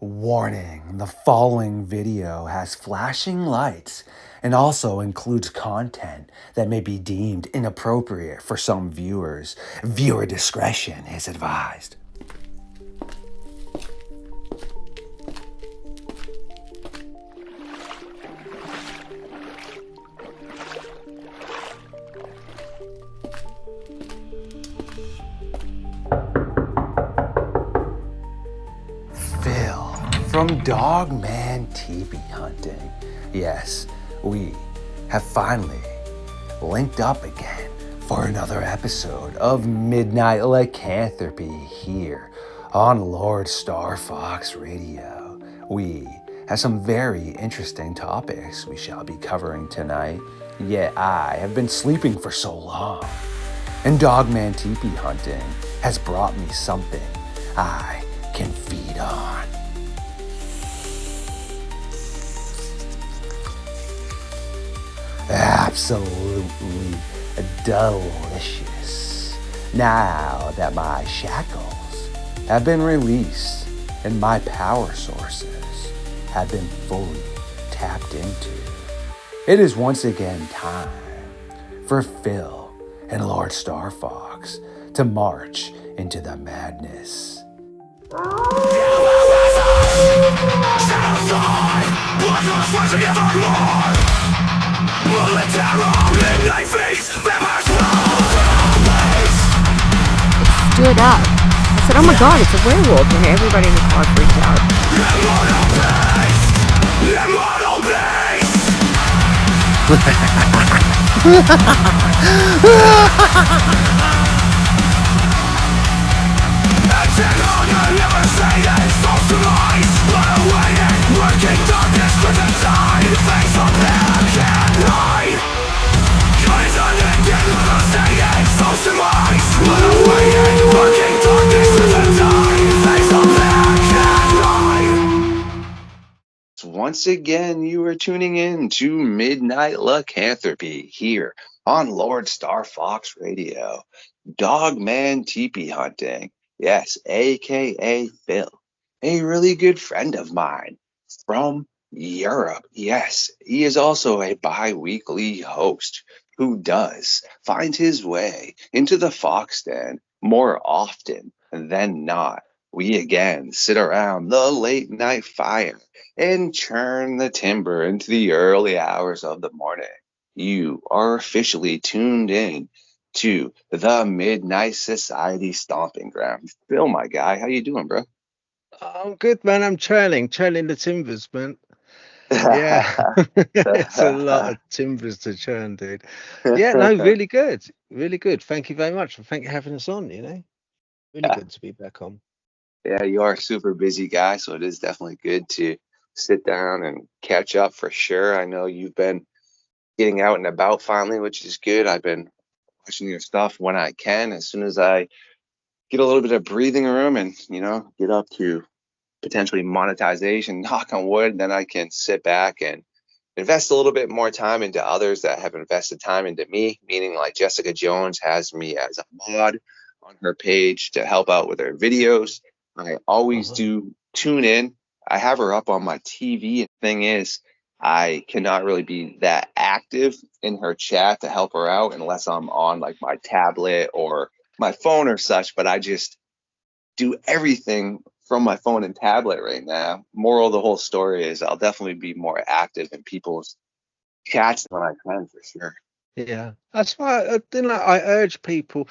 Warning, the following video has flashing lights and also includes content that may be deemed inappropriate for some viewers. Viewer discretion is advised. From Dogman Teepee hunting. Yes, we have finally linked up again for another episode of Midnight Lycanthropy here on LordeStarfox Radio. We have some very interesting topics we shall be covering tonight, yet I have been sleeping for so long, and Dogman Teepee hunting has brought me something I can feed on. Absolutely delicious. Now that my shackles have been released and my power sources have been fully tapped into, it is once again time for Phil and LordeStarfox to march into the madness. Stood up. I said, oh my god, it's a werewolf. And everybody in the car freaked out. Once again, you are tuning in to Midnight Lycanthropy here on LordeStarfox Radio. Dogman Teepee hunting. Yes, aka Phil, a really good friend of mine from Europe. Yes, he is also a bi-weekly host who does find his way into the Fox Den more often than not. We again sit around the late night fire and churn the timber into the early hours of the morning. You are officially tuned in to the Midnight Society Stomping Ground. Phil, my guy, how you doing, bro? I'm good, man. I'm trailing the timbers, man. Yeah, it's a lot of timbers to churn, dude. Yeah, no, really good, really good. Thank you very much. Thank you for having us on. Really good to be back on. Yeah, you are a super busy guy, so it is definitely good to sit down and catch up for sure. I know you've been getting out and about finally, which is good. I've been watching your stuff when I can. As soon as I get a little bit of breathing room and, get up to potentially monetization, knock on wood, then I can sit back and invest a little bit more time into others that have invested time into me, meaning like Jessica Jones has me as a mod on her page to help out with her videos. I always do tune in. I have her up on my TV. Thing is, I cannot really be that active in her chat to help her out unless I'm on like my tablet or my phone or such, but I just do everything from my phone and tablet right now. Moral of the whole story is I'll definitely be more active in people's chats when I can, for sure. Yeah, that's why I urge people.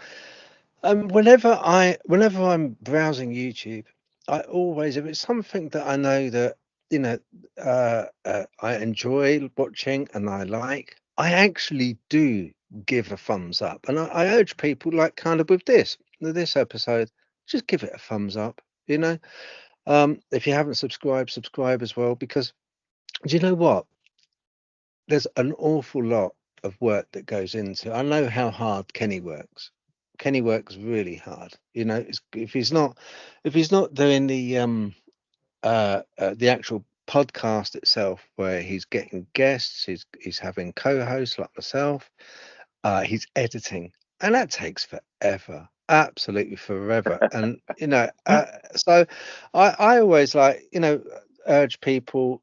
Whenever I'm browsing YouTube, I always, if it's something that I know that I enjoy watching and I like, I actually do give a thumbs up. And I urge people, like kind of with this episode, just give it a thumbs up. If you haven't subscribed, subscribe as well, because do you know what? There's an awful lot of work that goes into. I know how hard Kenny works. Kenny works really hard. If he's not doing the actual podcast itself, where he's getting guests, he's having co-hosts like myself, he's editing, and that takes forever. absolutely forever. And so I always like, urge people,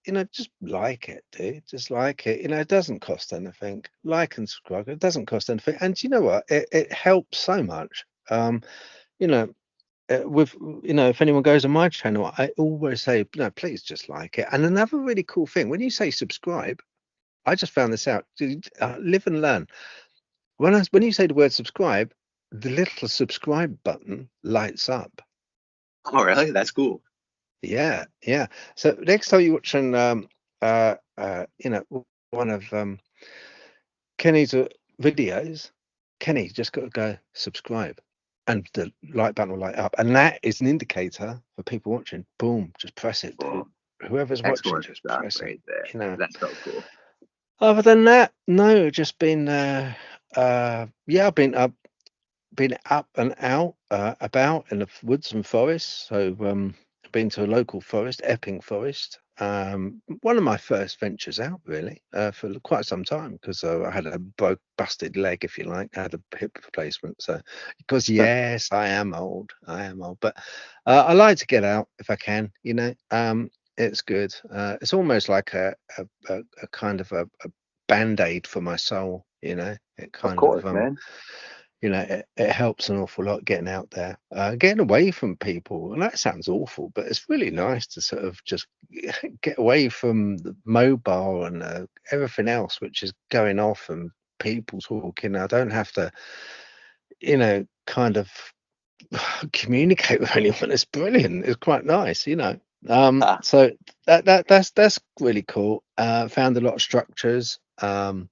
just like it, dude. Just like it. It doesn't cost anything. Like and subscribe. It doesn't cost anything. And you know what? It helps so much. You know, with if anyone goes on my channel, I always say, no, please just like it. And another really cool thing, when you say subscribe, I just found this out. Live and learn. When you say the word subscribe, the little subscribe button lights up. Oh, really? That's cool. Yeah, yeah. So next time you're watching, one of Kenny's videos, Kenny just got to go subscribe, and the like button will light up, and that is an indicator for people watching. Boom, just press it, dude. Cool. Whoever's watching, Excellent just stuff press right it. there. That's so cool. Other than that, no, just been yeah, I've been up and out about in the woods and forests. So I've been to a local forest, Epping Forest. One of my first ventures out, really, for quite some time, because I had a busted leg, if you like. I had a hip replacement. So, because yes, I am old. But I like to get out if I can. It's good. It's almost like a kind of a band-aid for my soul. It Of kind of course, man. it helps an awful lot getting out there, getting away from people. And that sounds awful, but it's really nice to sort of just get away from the mobile and everything else which is going off and people talking. I don't have to, kind of communicate with anyone. It's brilliant. It's quite nice. Ah, So that's really cool. Found a lot of structures, and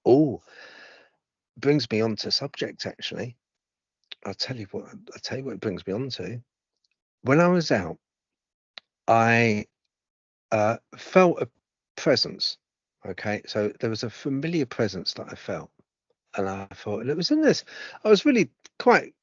oh, brings me on to subject, actually. I'll tell you what it brings me on to. When I was out, I felt a presence. Okay, so there was a familiar presence that I felt, and I thought, and it was in this. I was really quite,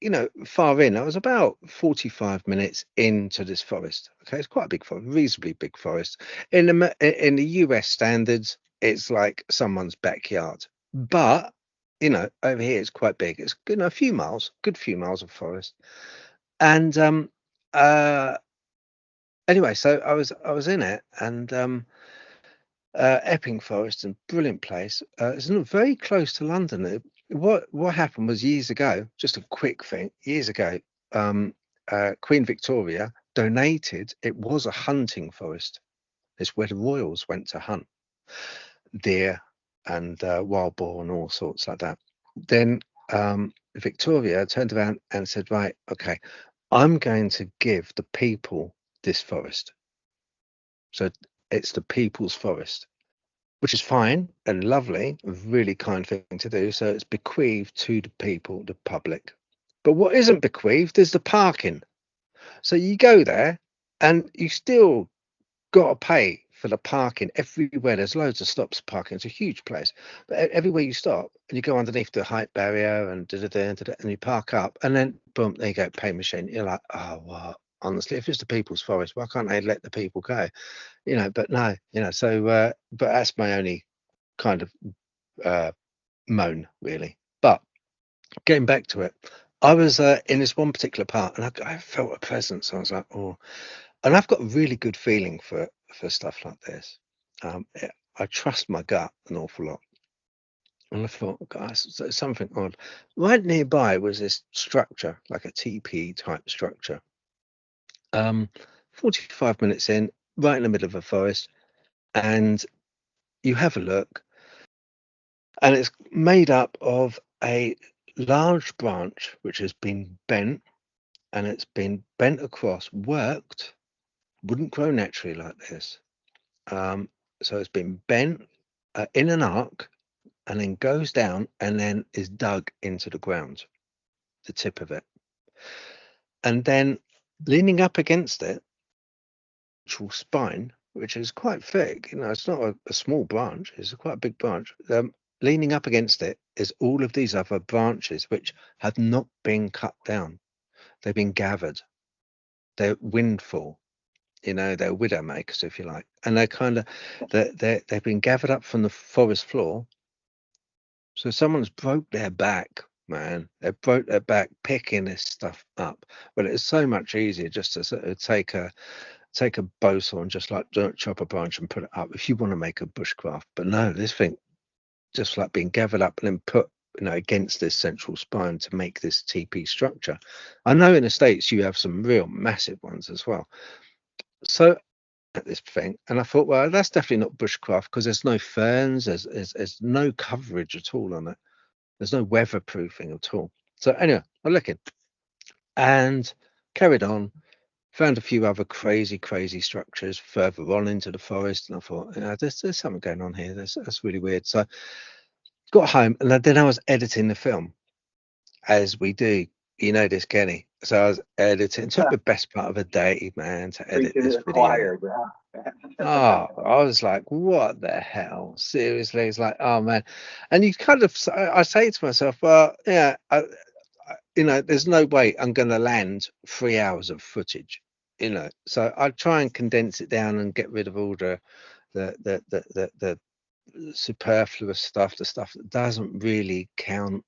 far in. I was about 45 minutes into this forest. Okay, it's quite a big forest, reasonably big forest. In the US standards, it's like someone's backyard, but over here it's quite big. It's a few miles, good few miles of forest. And uh anyway, so I was in it, and Epping Forest, and brilliant place. It's not very close to London. What happened was, years ago, just a quick thing, years ago, Queen Victoria donated, it was a hunting forest. It's where the royals went to hunt deer and wild boar and all sorts like that. Then Victoria turned around and said, right, okay, I'm going to give the people this forest. So it's the people's forest, which is fine and lovely, a really kind thing to do. So it's bequeathed to the people, the public. But what isn't bequeathed is the parking. So you go there and you still got to pay for the parking everywhere. There's loads of stops parking. It's a huge place, but everywhere you stop and you go underneath the height barrier and and you park up, and then boom, there you go, pay machine. You're like, oh, what? Honestly, if it's the people's forest, why can't they let the people go? But no, so but that's my only kind of moan, really. But getting back to it, I was in this one particular part, and I felt a presence. I was like, oh, and I've got a really good feeling for stuff like this. I trust my gut an awful lot. And I thought, guys, something odd. Right nearby was this structure, like a teepee type structure. 45 minutes in, right in the middle of a forest, and you have a look, and it's made up of a large branch which has been bent, and it's been bent across, worked, wouldn't grow naturally like this. So it's been bent in an arc, and then goes down and then is dug into the ground, the tip of it. And then leaning up against it, actual spine, which is quite thick, it's not a small branch, it's a quite a big branch. Leaning up against it is all of these other branches which have not been cut down. They've been gathered. They're windfall, they're widow makers, if you like. And they're kind of, they've been gathered up from the forest floor. So someone's broke their back man. They broke their back picking this stuff up. But it's so much easier just to sort of take a bow saw and just like chop a branch and put it up if you want to make a bushcraft. But no, this thing just like being gathered up and then put, against this central spine to make this teepee structure. I know in the States you have some real massive ones as well. So at this thing, and I thought, well, that's definitely not bushcraft because there's no ferns, there's no coverage at all on it. There's no weatherproofing at all. So anyway, I'm looking and carried on. Found a few other crazy structures further on into the forest, and I thought, there's something going on here. That's really weird. So got home, and then I was editing the film, as we do. You know this, Kenny. So I was editing. It took the best part of a day, man, to edit Preaching this to the video. choir, bro. Oh, I was like, what the hell? Seriously, it's like, oh man. And you kind of, I say to myself, well, yeah, there's no way I'm going to land 3 hours of footage, So I try and condense it down and get rid of all the superfluous stuff, the stuff that doesn't really count,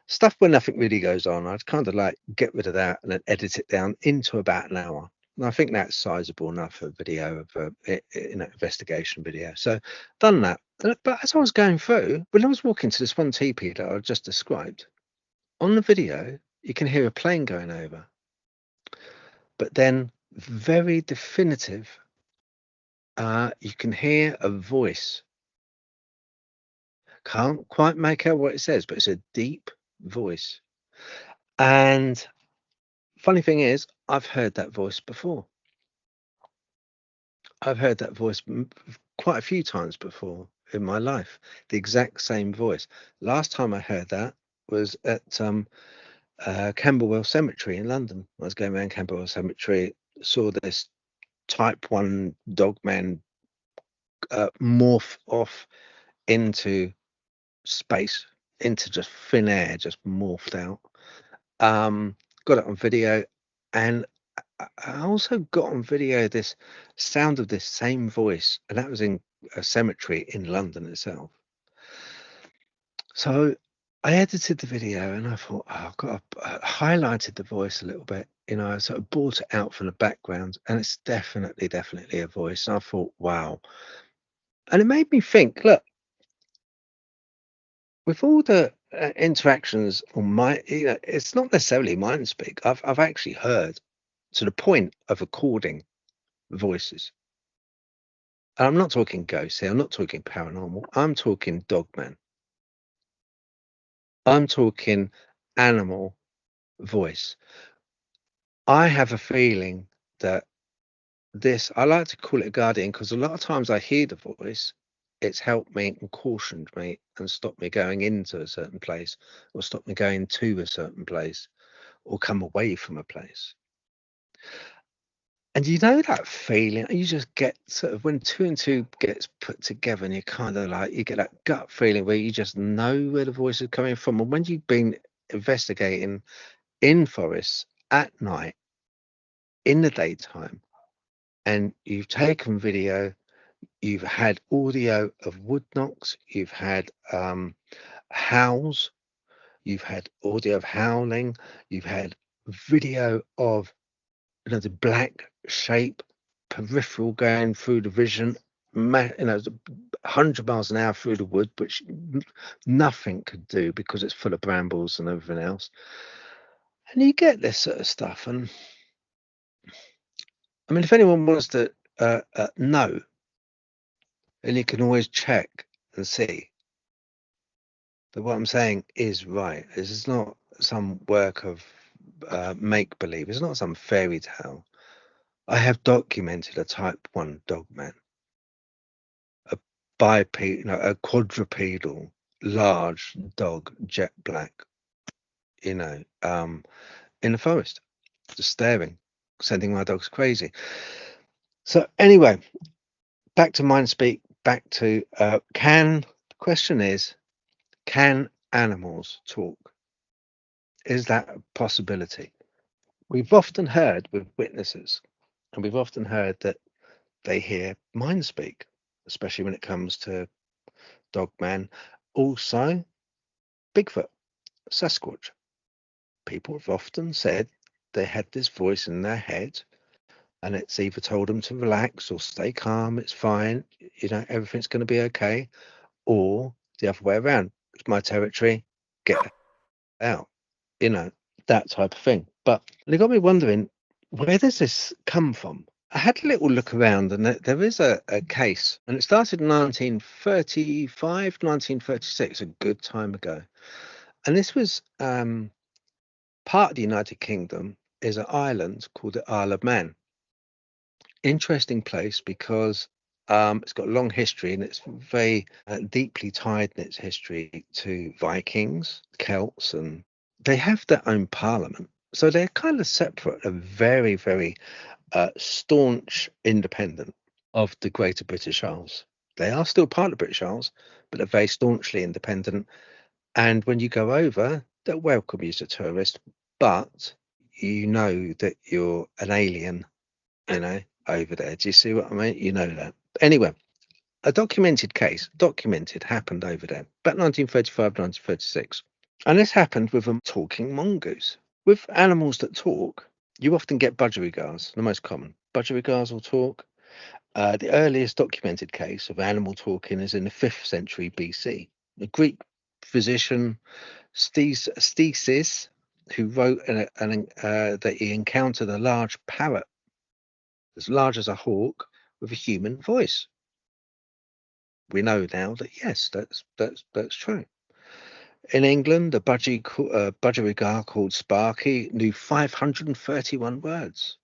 stuff where nothing really goes on. I'd kind of like get rid of that and then edit it down into about an hour. And I think that's sizable enough for a video of investigation video. So done that. But as I was going through, when I was walking to this one teepee that I just described, on the video, you can hear a plane going over. But then very definitive, you can hear a voice. Can't quite make out what it says, but it's a deep voice. And funny thing is, I've heard that voice before. I've heard that voice quite a few times before in my life. The exact same voice. Last time I heard that was at Camberwell Cemetery in London. I was going around Camberwell Cemetery, saw this Type 1 Dogman morph off into space, into just thin air, just morphed out. Got it on video, and I also got on video this sound of this same voice, and that was in a cemetery in London itself. So I edited the video and I thought, I've got to highlighted the voice a little bit, I sort of brought it out from the background, and it's definitely a voice. And I thought, wow. And it made me think, look, with all the interactions on my, it's not necessarily mind speak. I've actually heard to the point of recording voices. And I'm not talking ghosts here. I'm not talking paranormal. I'm talking Dogman. I'm talking animal voice. I have a feeling that I like to call it a guardian, because a lot of times I hear the voice, it's helped me and cautioned me and stopped me going into a certain place, or stopped me going to a certain place, or come away from a place. And that feeling, you just get sort of when 2 and 2 gets put together, and you kind of like, you get that gut feeling where you just know where the voice is coming from. And when you've been investigating in forests at night, in the daytime, and you've taken video, you've had audio of wood knocks, you've had howls, you've had audio of howling, you've had video of the black shape, peripheral going through the vision, 100 miles an hour through the wood, which nothing could do because it's full of brambles and everything else. And you get this sort of stuff. And I mean, if anyone wants to know, then you can always check and see that what I'm saying is right. This is not some work of make believe. It's not some fairy tale. I have documented a Type 1 Dogman, a a quadrupedal, large dog, jet black, in the forest, just staring, sending my dogs crazy. So anyway, back to mind speak. Back to the question is, can animals talk? Is that a possibility? We've often heard with witnesses, and we've often heard that they hear mind speak, especially when it comes to Dogman. Also, Bigfoot, Sasquatch. People have often said they had this voice in their head, and it's either told them to relax or stay calm, it's fine, everything's going to be okay, or the other way around. It's my territory, get out, that type of thing. But it got me wondering, where does this come from? I had a little look around, and there is a case, and it started in 1935, 1936, a good time ago. And this was part of the United Kingdom, is an island called the Isle of Man. Interesting place because it's got a long history, and it's very deeply tied in its history to Vikings, Celts, and they have their own parliament. So they're kind of separate and very, very staunch independent of the Greater British Isles. They are still part of the British Isles, but they're very staunchly independent. And when you go over, they'll welcome you as a tourist, but you know that you're an alien, over there. Do you see what I mean? You know that. Anyway, a documented case, happened over there, about 1935, 1936. And this happened with a talking mongoose. With animals that talk, you often get budgerigars, the most common. Budgerigars will talk. The earliest documented case of animal talking is in the 5th century BC. A Greek physician, Stesis, who wrote that he encountered a large parrot as large as a hawk with a human voice. We know now that yes, that's true. In England, a budgerigar called Sparky knew 531 words.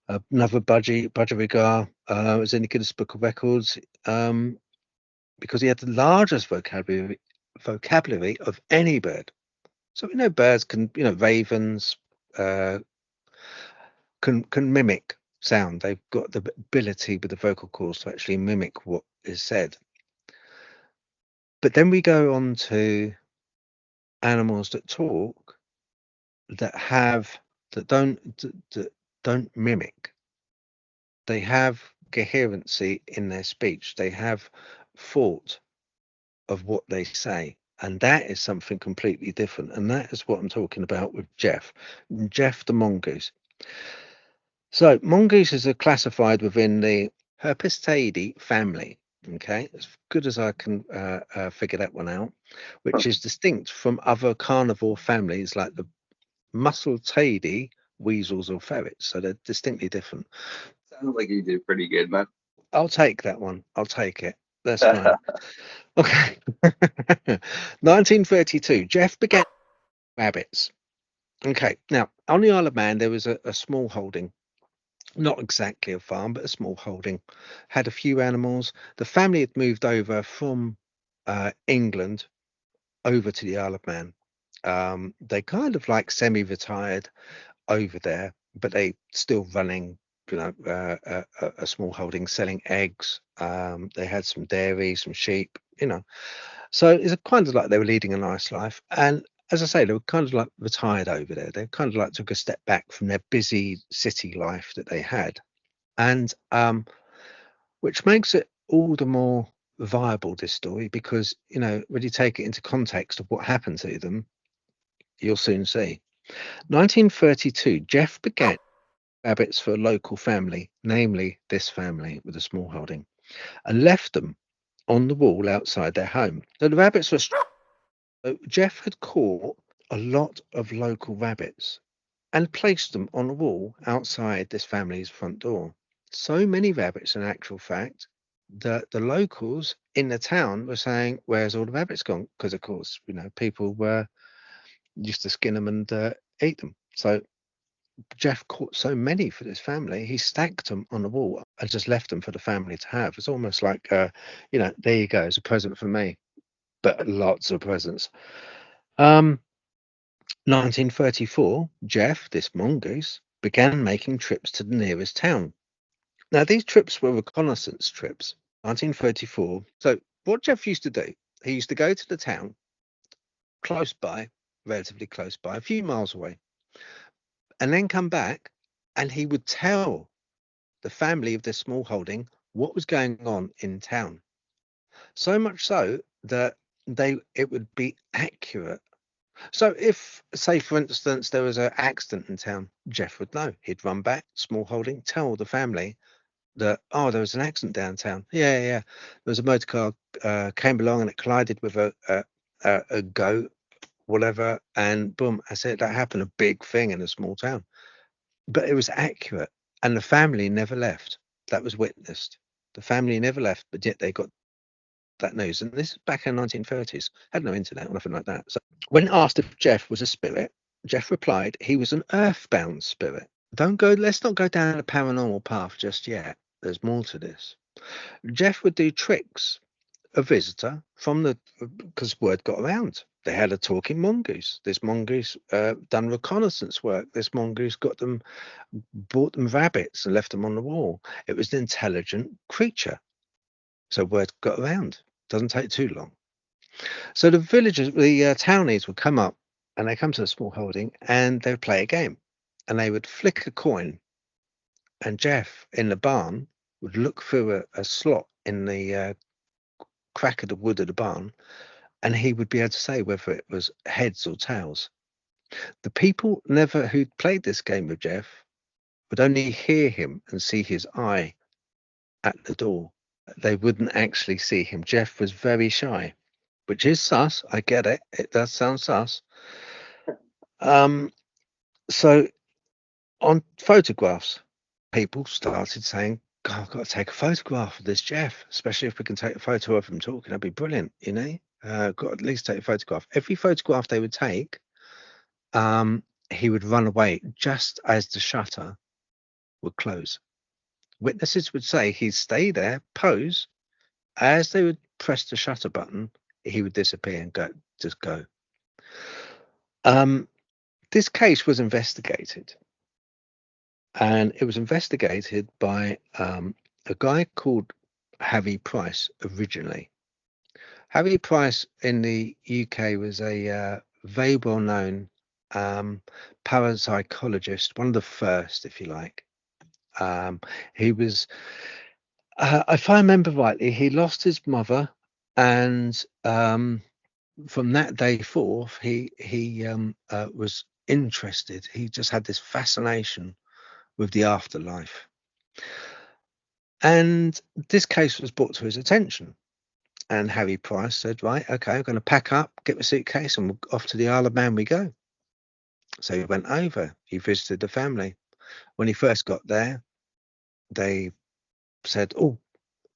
Another budgerigar was in the Guinness Book of Records because he had the largest vocabulary of any bird. So we know birds can, ravens can mimic sound. They've got the ability with the vocal cords to actually mimic what is said. But then we go on to animals that talk, that don't mimic. They have coherency in their speech. They have thought of what they say, and that is something completely different. And that is what I'm talking about with Geoff the mongoose. So mongooses are classified within the Herpestidae family. Okay, as good as I can figure that one out, which is distinct from other carnivore families like the Musteltidae, weasels or ferrets. So they're distinctly different. Sounds like you did pretty good, man. I'll take that one. I'll take it. That's fine. Okay. 1932, Geoff began rabbits. Okay, now on the Isle of Man, there was a small holding. Not exactly a farm, but a small holding. Had a few animals. The family had moved over from England over to the Isle of Man. They kind of like semi-retired over there, but they still running, a small holding, selling eggs. They had some dairy, some sheep, So it's kind of like they were leading a nice life. And as I say, they were kind of like retired over there. They kind of like took a step back from their busy city life that they had. And which makes it all the more viable, this story, because, when you take it into context of what happened to them, you'll soon see. 1932, Geoff began rabbits for a local family, namely this family with a small holding, and left them on the wall outside their home. So the rabbits were Geoff had caught a lot of local rabbits and placed them on a wall outside this family's front door. So many rabbits, in actual fact, that the locals in the town were saying, "Where's all the rabbits gone?" Because, of course, people were used to skin them and eat them. So Geoff caught so many for this family, he stacked them on the wall and just left them for the family to have. It's almost like, there you go, it's a present for me, but lots of presents. 1934, Geoff, this mongoose, began making trips to the nearest town. Now, these trips were reconnaissance trips. 1934. So what Geoff used to do, he used to go to the town close by, relatively close by, a few miles away, and then come back, and he would tell the family of this small holding what was going on in town. So much so that it would be accurate. So if, say, for instance, there was an accident in town, Geoff would know. He'd run back, small holding, tell the family that, oh, there was an accident downtown. Yeah. There was a motor car came along and it collided with a goat, whatever, and boom, I said that happened. A big thing in a small town, but it was accurate, and the family never left. That was witnessed. The family never left, but yet they got that news. And this is back in the 1930s. Had no internet or nothing like that. So when asked if Geoff was a spirit, Geoff replied he was an earthbound spirit. Let's not go down a paranormal path just yet. There's more to this. Geoff would do tricks. A visitor because word got around. They had a talking mongoose. This mongoose done reconnaissance work. This mongoose brought them rabbits and left them on the wall. It was an intelligent creature. So word got around. Doesn't take too long. So the villagers, the townies would come up, and they come to the small holding, and they would play a game, and they would flick a coin, and Geoff in the barn would look through a slot in the crack of the wood of the barn, and he would be able to say whether it was heads or tails. The people who'd played this game with Geoff would only hear him and see his eye at the door. They wouldn't actually see him. Geoff was very shy, which is sus. I get it. It does sound sus. So on photographs, people started saying, God, I've got to take a photograph of this Geoff, especially if we can take a photo of him talking. That'd be brilliant, you know? Got to at least take a photograph. Every photograph they would take, he would run away just as the shutter would close. Witnesses would say he'd stay there, pose. As they would press the shutter button, he would disappear and go. This case was investigated, and it was investigated by a guy called Harry Price originally. Harry Price in the UK was a very well-known parapsychologist, one of the first, if you like. He was, if I remember rightly, he lost his mother, and from that day forth, he was interested. He just had this fascination with the afterlife, and this case was brought to his attention. And Harry Price said, right, okay, I'm going to pack up, get my suitcase, and we're off to the Isle of Man we go. So he went over, he visited the family. When he first got there, they said, oh,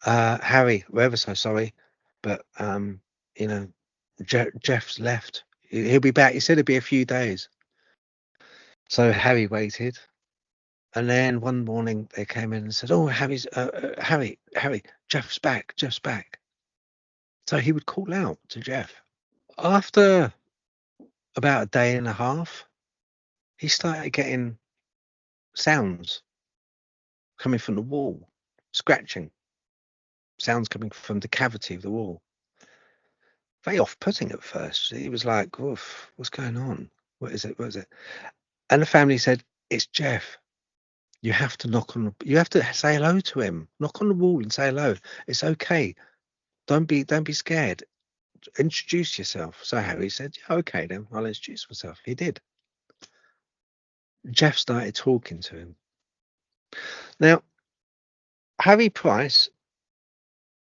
Harry, we're ever so sorry, but, you know, Geoff's left. He'll be back. He said it'd be a few days. So Harry waited. And then one morning they came in and said, oh, Harry, Geoff's back. So he would call out to Geoff. After about a day and a half, he started getting sounds coming from the wall, scratching, sounds coming from the cavity of the wall. Very off-putting at first. He was like, oof, what's going on? What is it? And the family said, it's Geoff. You have to you have to say hello to him. Knock on the wall and say hello. It's okay. Don't be scared. Introduce yourself. So Harry said, yeah, okay then, I'll introduce myself. He did. Geoff started talking to him. Now, Harry Price,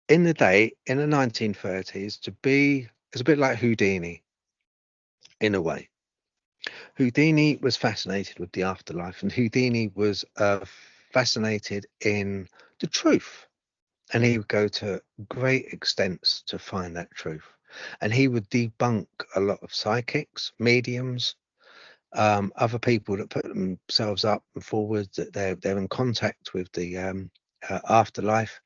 in the 1930s, is a bit like Houdini, in a way. Houdini was fascinated with the afterlife, and Houdini was fascinated in the truth. And he would go to great extents to find that truth. And he would debunk a lot of psychics, mediums, other people that put themselves up and forward, that they're in contact with the afterlife.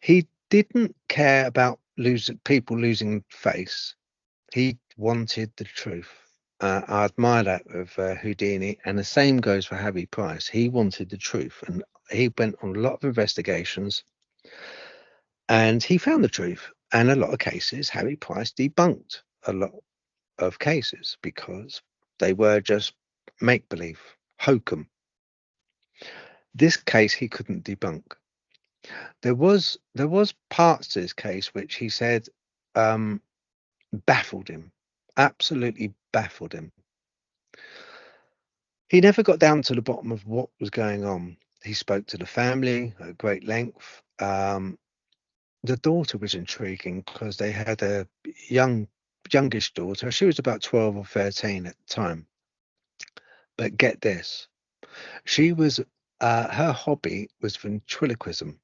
He didn't care about people losing face. He wanted the truth. I admire that of Houdini, and the same goes for Harry Price. He wanted the truth, and he went on a lot of investigations, and he found the truth. And a lot of cases, Harry Price debunked a lot of cases because they were just make-believe, hokum. This case he couldn't debunk. There was parts to this case which he said baffled him, absolutely baffled him. He never got down to the bottom of what was going on. He spoke to the family at great length. The daughter was intriguing because they had a youngish daughter. She was about 12 or 13 at the time. But get this, she was her hobby was ventriloquism.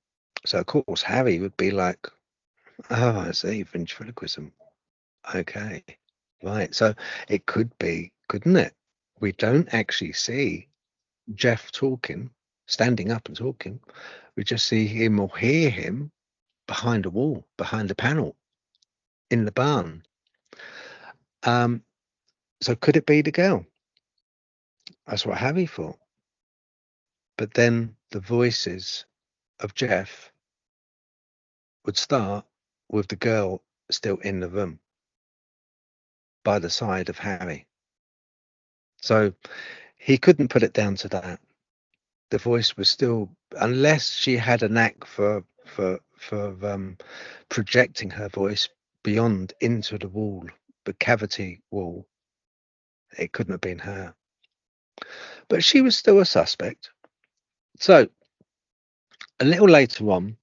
So of course Harry would be like, "Oh, I see, ventriloquism. Okay, right." So it could be, couldn't it? We don't actually see Geoff talking, standing up and talking. We just see him or hear him behind a wall, behind a panel in the barn. So could it be the girl? That's what Harry thought. But then the voices of Geoff would start with the girl still in the room by the side of Harry. So he couldn't put it down to that. The voice was still, unless she had a knack for projecting her voice beyond into the wall, the cavity wall, it couldn't have been her. But she was still a suspect. So a little later on,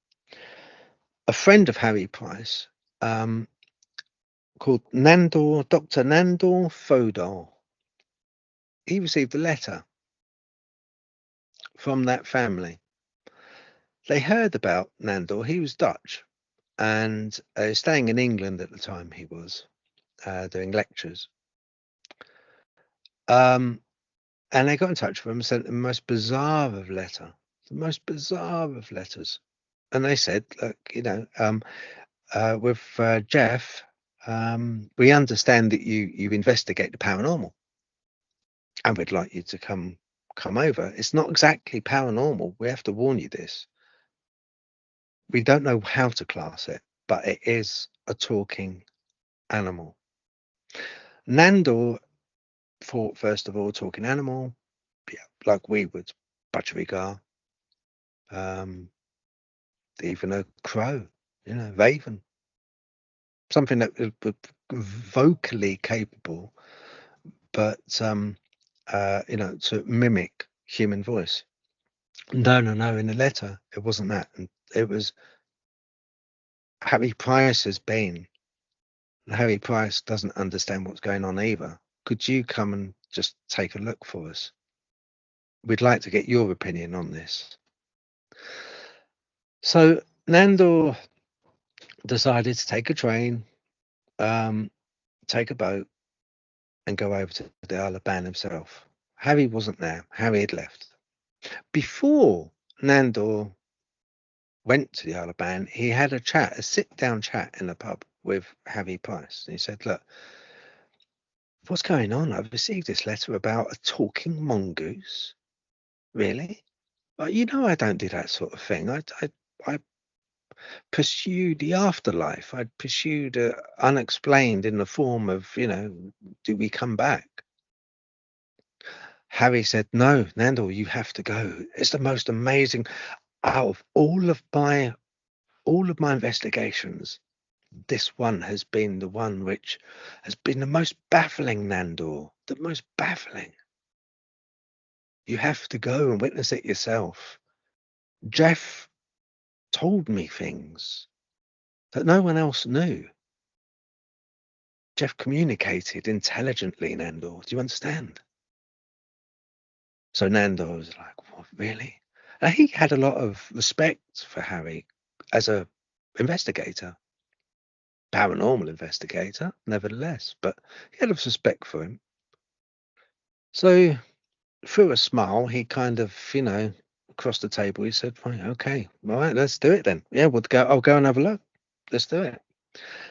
a friend of Harry Price, called Dr. Nandor Fodor, he received a letter from that family. They heard about Nandor. He was Dutch and staying in England at the time. He was doing lectures. And they got in touch with him and sent the most bizarre of letter, the most bizarre of letters. And they said, look, with Geoff, we understand that you investigate the paranormal, and we'd like you to come over. It's not exactly paranormal. We have to warn you this. We don't know how to class it, but it is a talking animal. Nandor thought, first of all, talking animal, yeah, like we would, budgerigar, even a crow, raven, something that was vocally capable, but to mimic human voice. No. In the letter, it wasn't that. And it was Harry Price has been. Harry Price doesn't understand what's going on either. Could you come and just take a look for us? We'd like to get your opinion on this. So Nandor decided to take a train, take a boat, and go over to the Isle of Man himself. Harry wasn't there. Harry had left. Before Nandor went to the Isle of Man, he had a sit-down chat in a pub with Harry Price. And he said, look, what's going on? I've received this letter about a talking mongoose. Really? Well, I don't do that sort of thing. I pursue the afterlife. I pursue the unexplained in the form of, do we come back? Harry said, no, Nandor, you have to go. It's the most amazing out of all of my investigations. This one has been the one which has been the most baffling, Nandor, the most baffling. You have to go and witness it yourself. Geoff told me things that no one else knew. Geoff communicated intelligently, Nandor. Do you understand? So Nandor was like, what, really? And he had a lot of respect for Harry as a investigator, paranormal investigator, nevertheless, but he had a respect for him. So through a smile, he kind of, across the table, he said, right, okay, all right, let's do it then. Yeah, I'll go and have a look. Let's do it.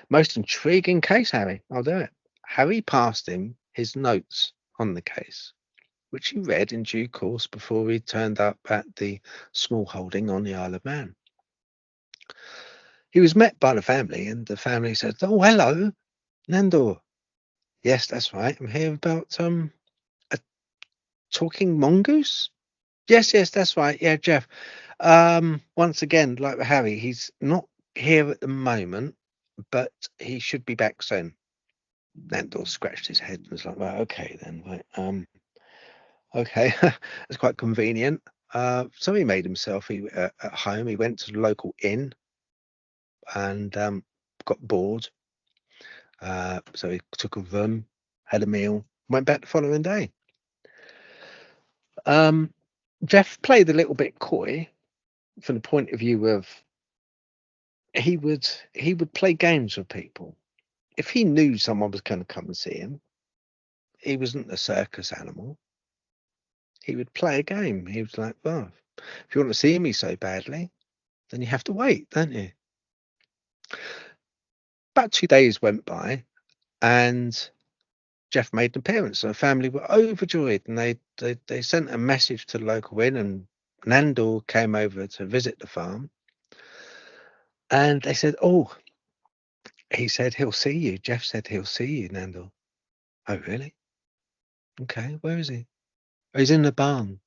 Most intriguing case, Harry. I'll do it. Harry passed him his notes on the case, which he read in due course before he turned up at the small holding on the Isle of Man. He was met by the family, and the family said, oh, hello, Nandor. Yes, that's right. I'm here about a talking mongoose. Yes, that's right. Yeah, Geoff. Once again, like Harry, he's not here at the moment, but he should be back soon. Nandor scratched his head and was like, "Well, okay then. Right, okay, that's quite convenient." So he made himself at home. He went to the local inn and got bored. So he took a room, had a meal, went back the following day. Geoff played a little bit coy from the point of view of he would play games with people. If he knew someone was going to come and see him, he wasn't a circus animal. He would play a game. He was like, "Well, if you want to see me so badly, then you have to wait, don't you?" About 2 days went by, and Geoff made an appearance. And the family were overjoyed, and they sent a message to the local inn, and Nandor came over to visit the farm. And they said, "Oh, he said he'll see you. Geoff said he'll see you, Nandor." "Oh, really? Okay, where is he?" "Oh, he's in the barn."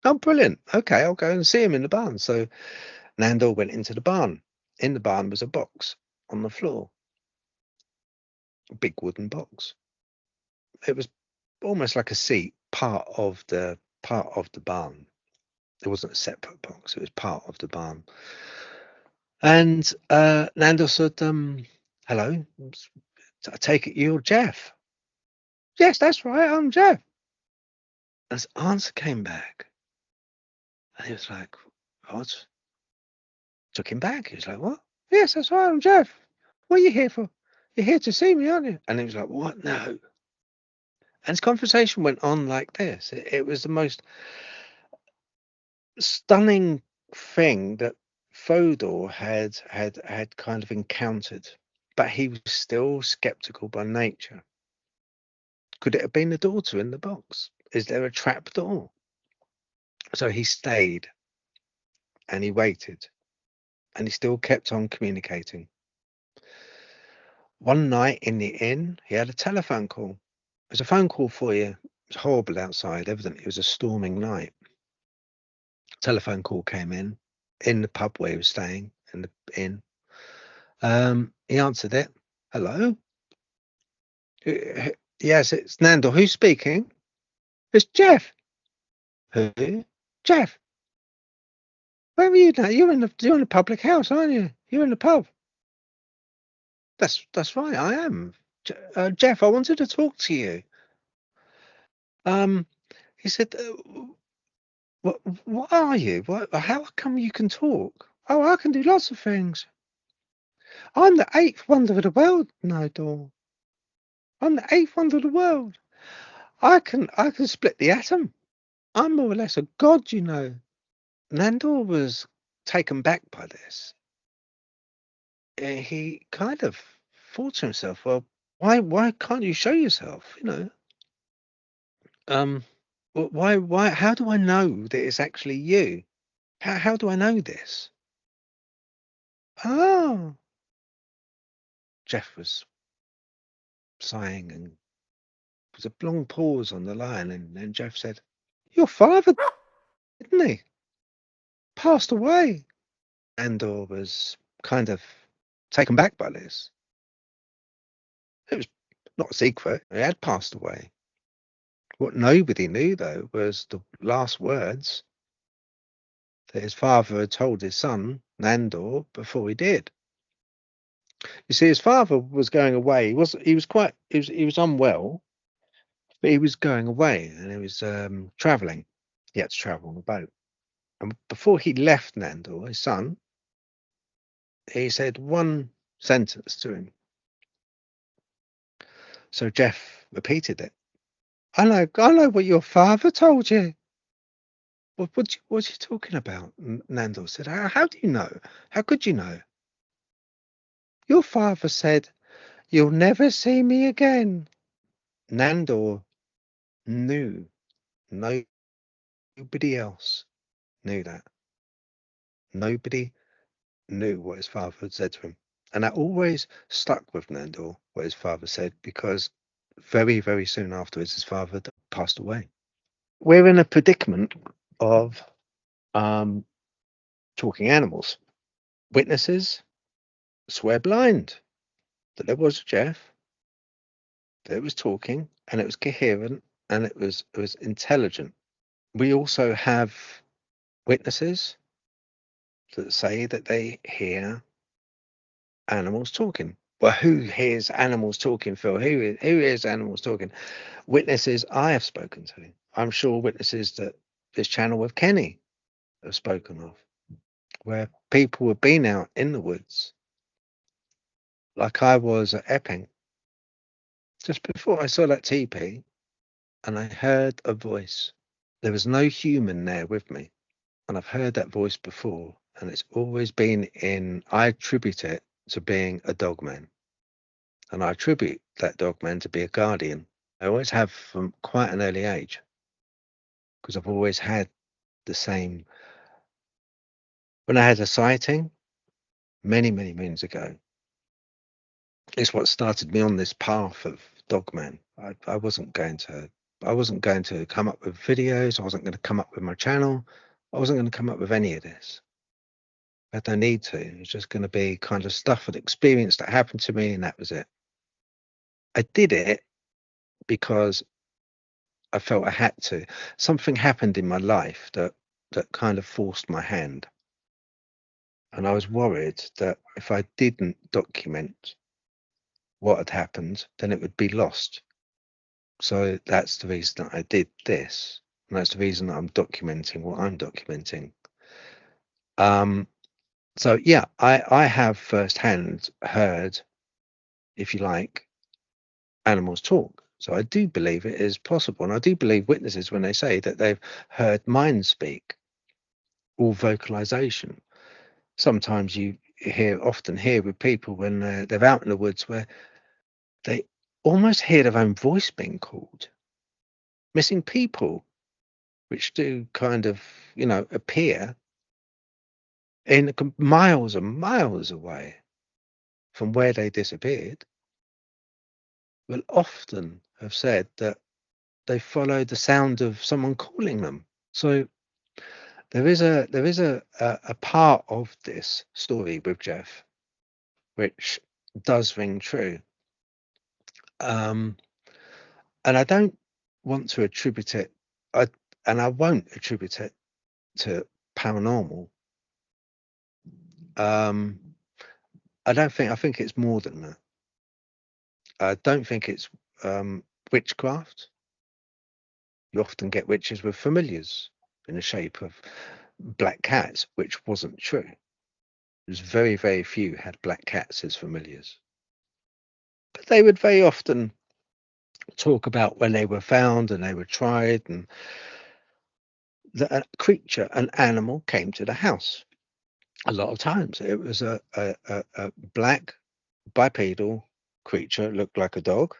"Oh, brilliant. Okay, I'll go and see him in the barn." So Nandor went into the barn. In the barn was a box on the floor, a big wooden box. It was almost like a seat, part of the barn. It wasn't a separate box. It was part of the barn. And Nandor said, "Hello. I take it you're Geoff." "Yes, that's right. I'm Geoff." And his answer came back, and he was like, "What?" Took him back. He was like, "What?" "Yes, that's right. I'm Geoff. What are you here for? You're here to see me, aren't you?" And he was like, "What? No." And his conversation went on like this. It was the most stunning thing that Fodor had kind of encountered, but he was still skeptical by nature. Could it have been the daughter in the box? Is there a trap door? So he stayed and he waited and he still kept on communicating. One night in the inn, he had a telephone call. "There's a phone call for you." It was horrible outside. Evidently, it was a storming night. Telephone call came in the pub where he was staying in the inn. He answered it. "Hello? Yes, it's Nandor. Who's speaking?" "It's Geoff." "Who?" "Geoff. Where are you now? You're in the public house, aren't you? You're in the pub." That's right, I am. Geoff, I wanted to talk to you." He said, what are you? How come you can talk?" "Oh, I can do lots of things. I'm the eighth wonder of the world, Nandor. I'm the eighth wonder of the world. I can split the atom. I'm more or less a god, you know." Nandor was taken back by this. He kind of thought to himself, "Well, why can't you show yourself? You know, why? How do I know that it's actually you? How do I know this?" "Oh," Geoff was sighing, and there was a long pause on the line, and then Geoff said, "Your father, didn't he? Passed away." Andor was kind of taken back by this. It was not a secret. He had passed away. What nobody knew, though, was the last words that his father had told his son, Nandor, before he did. You see, his father was going away. He was unwell, but he was going away and he was traveling. He had to travel on a boat. And before he left Nandor, his son, he said one sentence to him. So Geoff repeated it. I know what your father told you." What you talking about?" Nandor said. How do you know? How could you know?" "Your father said, 'You'll never see me again.'" Nandor knew. Nobody else knew that. Nobody knew what his father had said to him. And that always stuck with Nandor, what his father said, because very, very soon afterwards, his father passed away. We're in a predicament of talking animals. Witnesses swear blind that there was a Geoff. that it was talking, and it was coherent, and it was intelligent. We also have witnesses that say that they hear animals talking. Well, who hears animals talking, Phil? Who hears animals talking? Witnesses I have spoken to. I'm sure witnesses that this channel with Kenny have spoken of, where people have been out in the woods, like I was at Epping, just before I saw that teepee, and I heard a voice. There was no human there with me, and I've heard that voice before, and it's always been I attribute it to being a dogman, and I attribute that dogman to be a guardian. I always have from quite an early age, because I've always had the same. When I had a sighting many, many moons ago, it's what started me on this path of dogman. I wasn't going to come up with videos. I wasn't going to come up with my channel. I wasn't going to come up with any of this. I had no need to. It was just going to be kind of stuff and experience that happened to me, and that was it. I did it because I felt I had to. Something happened in my life that kind of forced my hand. And I was worried that if I didn't document what had happened, then it would be lost. So that's the reason that I did this. And that's the reason that I'm documenting what I'm documenting. So yeah, I have firsthand heard, if you like, animals talk. So I do believe it is possible. And I do believe witnesses when they say that they've heard minds speak or vocalization. Sometimes you often hear with people when they're out in the woods where they almost hear their own voice being called. Missing people, which do kind of, appear in miles and miles away from where they disappeared, will often have said that they follow the sound of someone calling them. So there is a part of this story with Geoff which does ring true. And I don't want to attribute it, and I won't attribute it to paranormal. I think it's more than that. I don't think it's witchcraft. You often get witches with familiars in the shape of black cats, which wasn't true. There's very, very few had black cats as familiars. But they would very often talk about when they were found and they were tried, and a creature, an animal, came to the house. A lot of times it was a black bipedal creature, looked like a dog.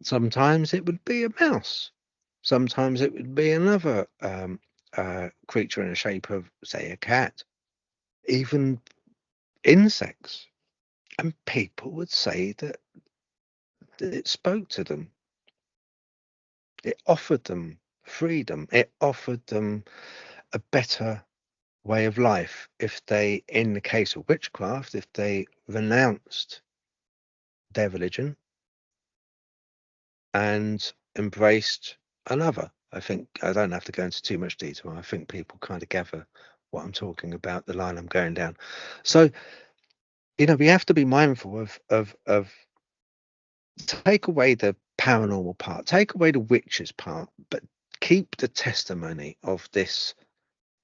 Sometimes it would be a mouse. Sometimes it would be another creature in the shape of, say, a cat. Even insects. And people would say that it spoke to them. It offered them freedom. It offered them a better way of life if they, in the case of witchcraft, if they renounced their religion and embraced another. I think I don't have to go into too much detail. I think people kind of gather what I'm talking about, the line I'm going down. So, we have to be mindful of take away the paranormal part, take away the witches part, but keep the testimony of this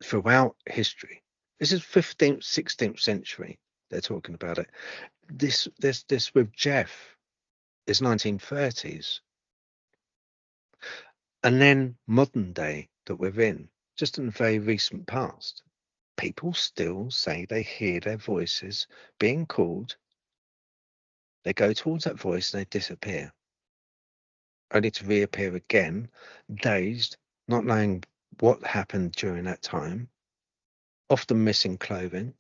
throughout history. This is 15th, 16th century. They're talking about it. This with Geoff is 1930s. And then modern day that we're in, just in the very recent past, people still say they hear their voices being called. They go towards that voice and they disappear, only to reappear again, dazed, not knowing what happened during that time, often missing clothing.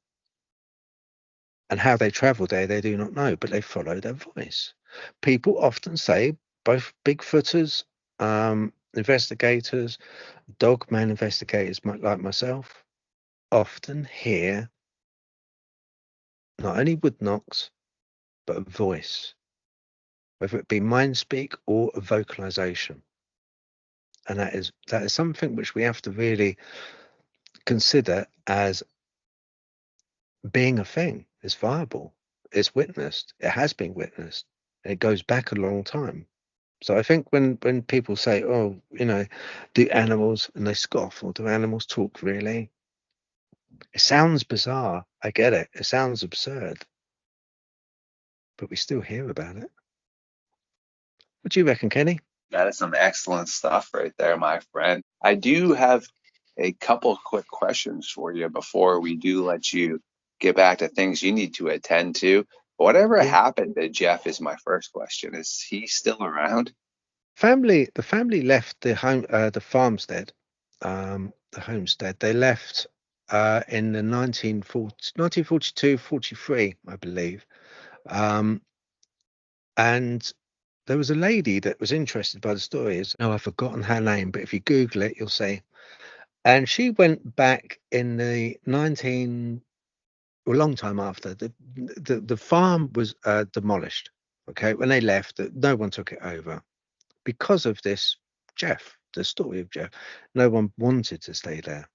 And how they travel there, they do not know, but they follow their voice. People often say, both Bigfooters, investigators, dogman investigators like myself, often hear not only wood knocks, but a voice whether it be mind speak or a vocalization. And that is something which we have to really consider as being a thing. It's viable. It's witnessed. It has been witnessed. It goes back a long time. So I think when people say, "Oh, do animals," and they scoff, or do animals talk really? It sounds bizarre. I get it. It sounds absurd, but we still hear about it. What do you reckon, Kenny? That is some excellent stuff right there, my friend. I do have a couple quick questions for you before we do let you get back to things you need to attend to. Whatever Yeah. happened to Geoff is my first question. Is he still around? The family left the farmstead, the homestead. They left in the 1942, 43, I believe. And there was a lady that was interested by the stories. Oh, I've forgotten her name, but if you Google it, you'll see. And she went back in the a long time after the farm was demolished. Okay, when they left, no one took it over because of this Geoff, the story of Geoff. No one wanted to stay there.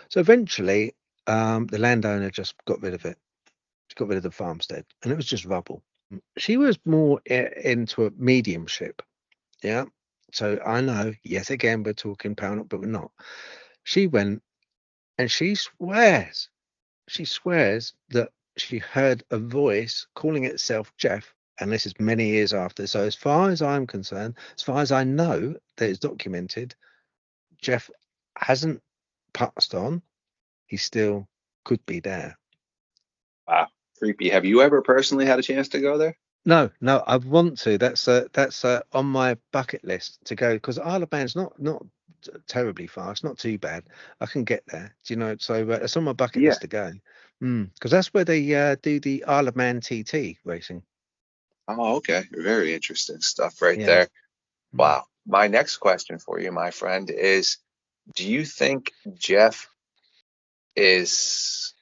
So eventually, the landowner just got rid of it. She got rid of the farmstead, and it was just rubble. She was more into a mediumship. Yeah. So I know, yet again, we're talking paranormal, but we're not. She went and she swears that she heard a voice calling itself Geoff, and this is many years after. So as far as I'm concerned, as far as I know, that is documented, Geoff hasn't passed on. He still could be there. Wow, creepy. Have you ever personally had a chance to go there? No, I want to. That's on my bucket list to go, because Isle of Man's not terribly far. It's not too bad. I can get there. Do you know? So it's on my bucket Yeah. list to go. Because that's where they do the Isle of Man TT racing. Oh, okay. Very interesting stuff right Yeah. there. Wow. My next question for you, my friend, is do you think Geoff is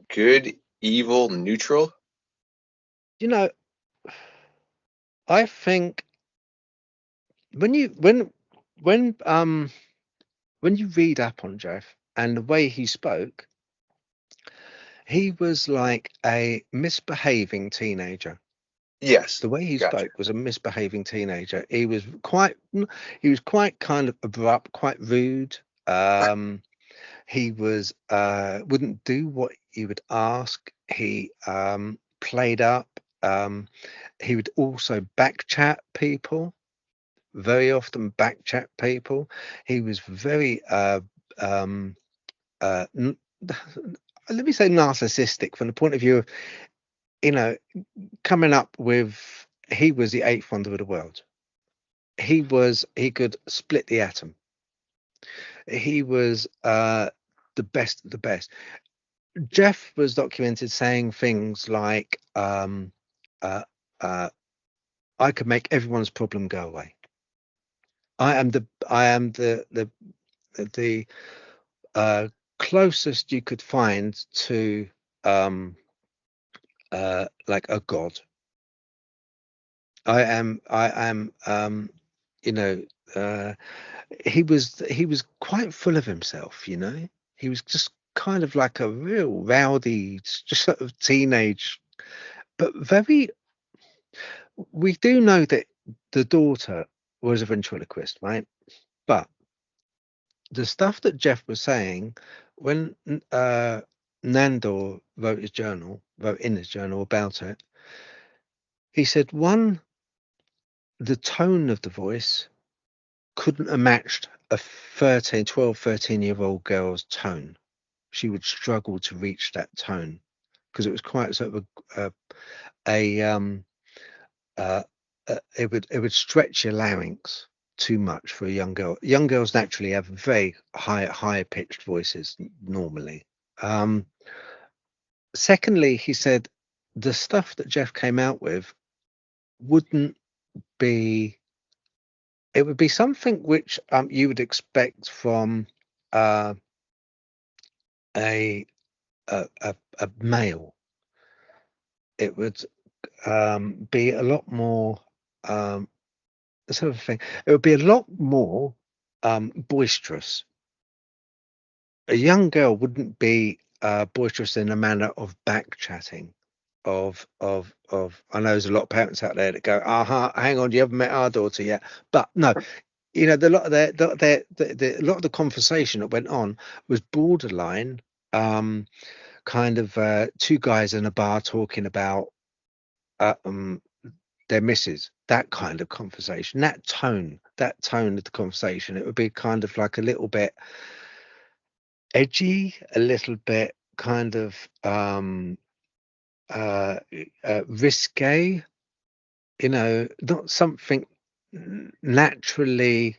good, evil, neutral? You know, I think when you when you read up on Jeff and the way he spoke, he was like a misbehaving teenager. Yes. The way he Gotcha. spoke was a misbehaving teenager. He was quite kind of abrupt, quite rude. He was wouldn't do what you would ask. He played up. He would also backchat people, very often backchat people. He was very let me say narcissistic from the point of view of, coming up with, he was the eighth wonder of the world. He could split the atom. He was the best of the best. Jeff was documented saying things like, uh, uh, I could make everyone's problem go away. I am the closest you could find to like a god. I am you know uh, he was quite full of himself. He was just kind of like a real rowdy, just sort of teenage, but very. We do know that the daughter was a ventriloquist, right? But the stuff that Jeff was saying when Nandor wrote in his journal about it, he said, one, the tone of the voice couldn't have matched a 13 year old girl's tone. She would struggle to reach that tone because it was quite sort of it would stretch your larynx too much for a young girl. Young girls naturally have very higher pitched voices normally. Secondly, he said the stuff that Jeff came out with wouldn't be. It would be something which you would expect from uh, a, a male. It would be a lot more. let's have a thing. It would be a lot more boisterous. A young girl wouldn't be boisterous in a manner of back chatting. Of I know there's a lot of parents out there that go, hang on, you haven't met our daughter yet. But no, you know, a lot of a lot of the conversation that went on was borderline kind of two guys in a bar talking about their misses, that kind of conversation, that tone of the conversation. It would be kind of like a little bit edgy, a little bit kind of risque, you know, not something naturally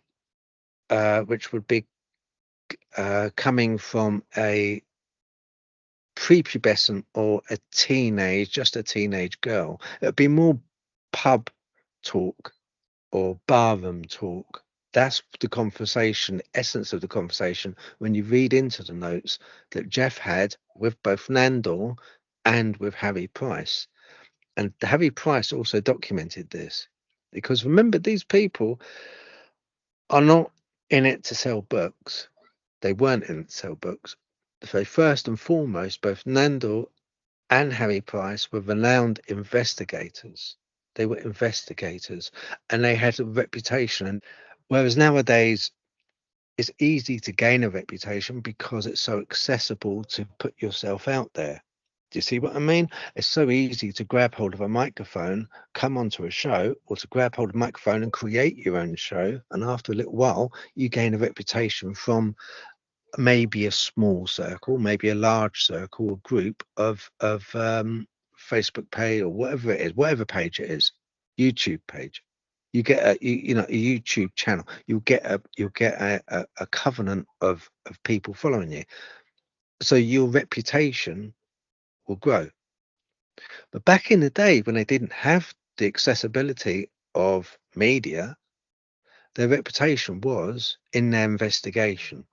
which would be coming from a prepubescent or a teenage girl. It would be more pub talk or barroom talk. That's the conversation, essence of the conversation, when you read into the notes that Geoff had with both Nandor and with Harry Price. And Harry Price also documented this, because remember, these people are not in it to sell books. They weren't in it to sell books. So first and foremost, both Nandor and Harry Price were renowned investigators. They were investigators, and they had a reputation. And whereas nowadays it's easy to gain a reputation because it's so accessible to put yourself out there. Do you see what I mean? It's so easy to grab hold of a microphone, come onto a show, or to grab hold of a microphone and create your own show. And after a little while, you gain a reputation from maybe a small circle, maybe a large circle or group of Facebook page or whatever it is, whatever page it is, YouTube page. You get a YouTube channel. You'll get a covenant of people following you. So your reputation will grow. But back in the day when they didn't have the accessibility of media, their reputation was in their investigation.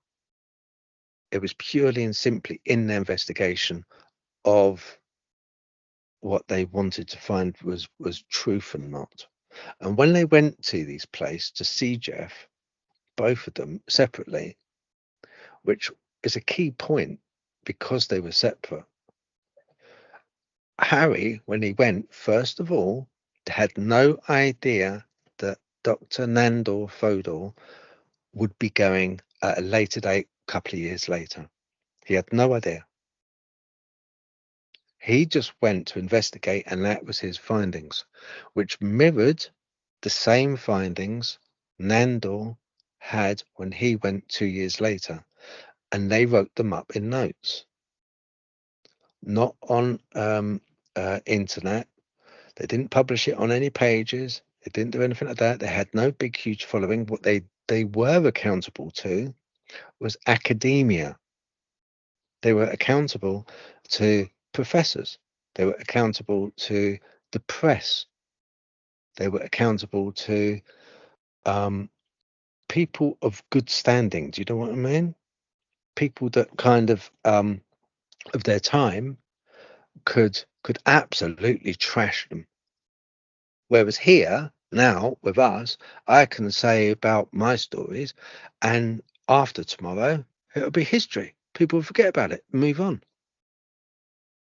It was purely and simply in their investigation of what they wanted to find was truth and not. And when they went to these places to see Geoff, both of them separately, which is a key point because they were separate. Harry, when he went, first of all, had no idea that Dr. Nandor Fodor would be going at a later date, a couple of years later. He had no idea. He just went to investigate, and that was his findings, which mirrored the same findings Nandor had when he went 2 years later, and they wrote them up in notes, not on internet. They didn't publish it on any pages. They didn't do anything like that. They had no big, huge following. What they were accountable to was academia. They were accountable to professors. They were accountable to the press. They were accountable to people of good standing. Do you know what I mean? People that kind of their time could absolutely trash them. Whereas here now with us, I can say about my stories, and after tomorrow it'll be history. People will forget about it, move on.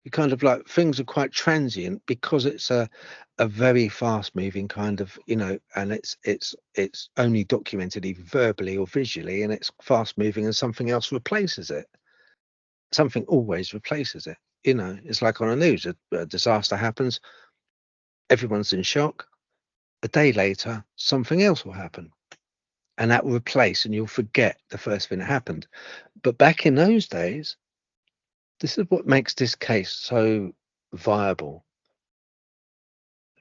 You kind of like, things are quite transient because it's a very fast moving kind of, you know, and it's only documented either verbally or visually, and it's fast moving, and something else replaces it. Something always replaces it. You know, it's like on the news, a disaster happens, everyone's in shock. A day later, something else will happen, and that will replace, and you'll forget the first thing that happened. But back in those days, this is what makes this case so viable.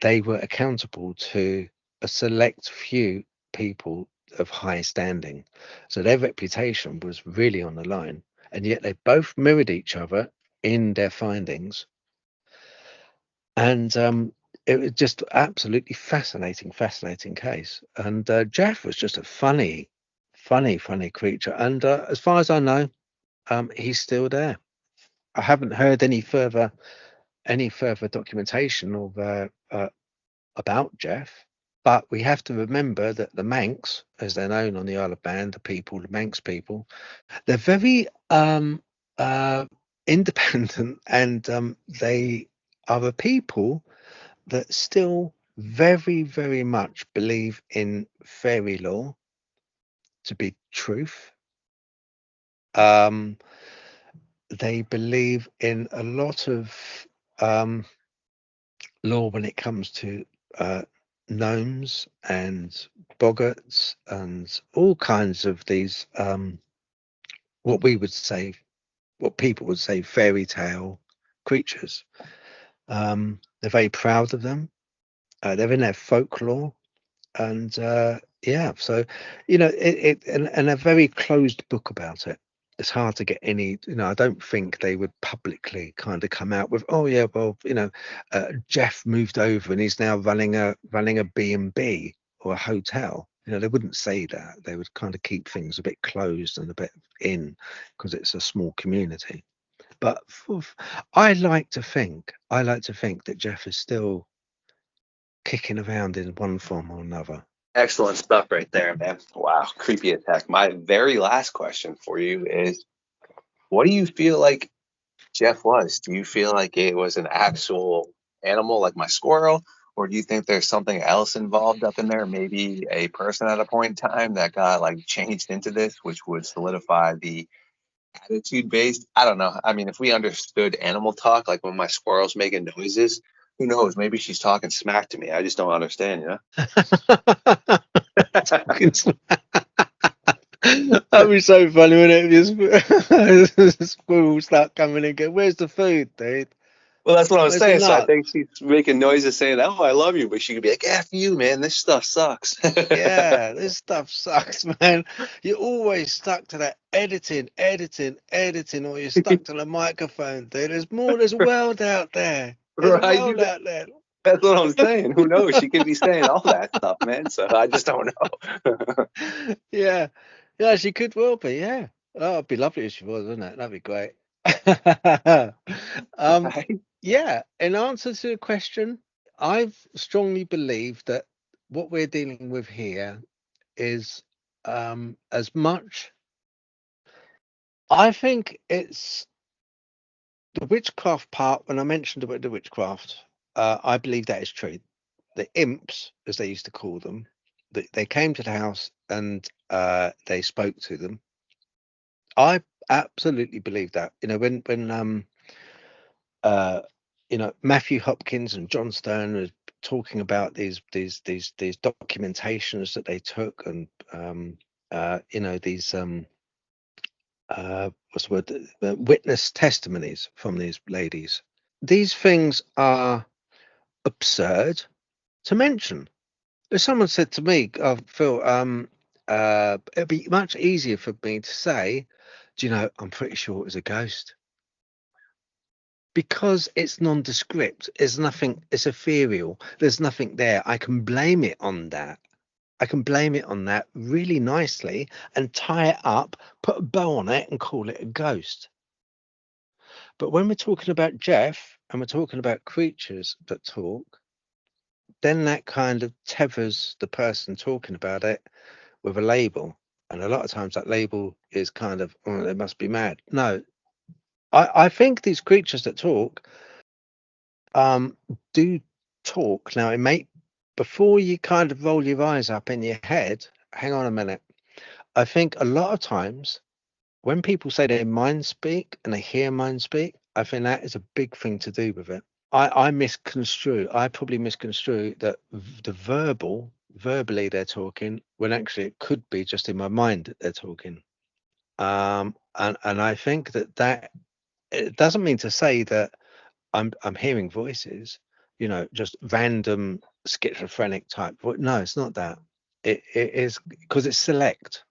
They were accountable to a select few people of high standing, so their reputation was really on the line, and yet they both mirrored each other in their findings. And it was just absolutely fascinating case. And Geoff was just a funny creature. And as far as I know, he's still there. I haven't heard any further documentation of about Geoff. But we have to remember that the Manx, as they're known on the Isle of Man, the Manx people, they're very independent, and they are a people that still very, very much believe in fairy lore to be truth. They believe in a lot of lore when it comes to gnomes and boggarts and all kinds of these what people would say fairy tale creatures. They're very proud of them. They're in their folklore, and yeah, so and a very closed book about it. It's hard to get any, I don't think they would publicly kind of come out with, oh yeah, well, Geoff moved over and he's now running a B&B or a hotel. They wouldn't say that. They would kind of keep things a bit closed and a bit in, because it's a small community. But I like to think that Geoff is still kicking around in one form or another. Excellent stuff right there, man. Wow, creepy attack. My very last question for you is, what do you feel like Geoff was? Do you feel like it was an actual animal like my squirrel? Or do you think there's something else involved up in there? Maybe a person at a point in time that got like changed into this, which would solidify the attitude based. I don't know. I mean, if we understood animal talk, like when my squirrel's making noises, who knows? Maybe she's talking smack to me. I just don't understand, you know? That'd be so funny, wouldn't it? Just squirrels start coming and go, "Where's the food, dude?" Well, that's what I'm Where's the saying. So I nut? think she's making noises saying, "Oh, I love you," but she could be like, "F you, man. This stuff sucks." Yeah, this stuff sucks, man. You're always stuck to that editing, or you're stuck to the microphone, dude. There's a world out there. There's a Right? world out there. That's what I'm saying. Who knows? She could be saying all that stuff, man. So I just don't know. Yeah. Yeah, she could well be, yeah. Oh, it'd be lovely if she was, wouldn't it? That'd be great. Right? Yeah, in answer to the question, I've strongly believed that what we're dealing with here is as much. I think it's the witchcraft part. When I mentioned about the witchcraft, I believe that is true. The imps, as they used to call them, they came to the house and they spoke to them. I absolutely believe that. Matthew Hopkins and John Stone are talking about these documentations that they took, and these what's the word, witness testimonies from these ladies. These things are absurd to mention. If someone said to me, "Oh, Phil, it'd be much easier for me to say, do you know, I'm pretty sure it was a ghost." Because it's nondescript, there's nothing, it's ethereal, there's nothing there. I can blame it on that. I can blame it on that really nicely and tie it up, put a bow on it and call it a ghost. But when we're talking about Geoff and we're talking about creatures that talk, then that kind of tethers the person talking about it with a label. And a lot of times that label is kind of, oh, they must be mad. No, I think these creatures that talk do talk. Now, it may, before you kind of roll your eyes up in your head, hang on a minute. I think a lot of times when people say they mind speak and they hear mind speak, I think that is a big thing to do with it. I probably misconstrue that the verbally they're talking, when actually it could be just in my mind that they're talking. And I think that it doesn't mean to say that I'm hearing voices, just random schizophrenic type. No, it's not that. It is because it's select.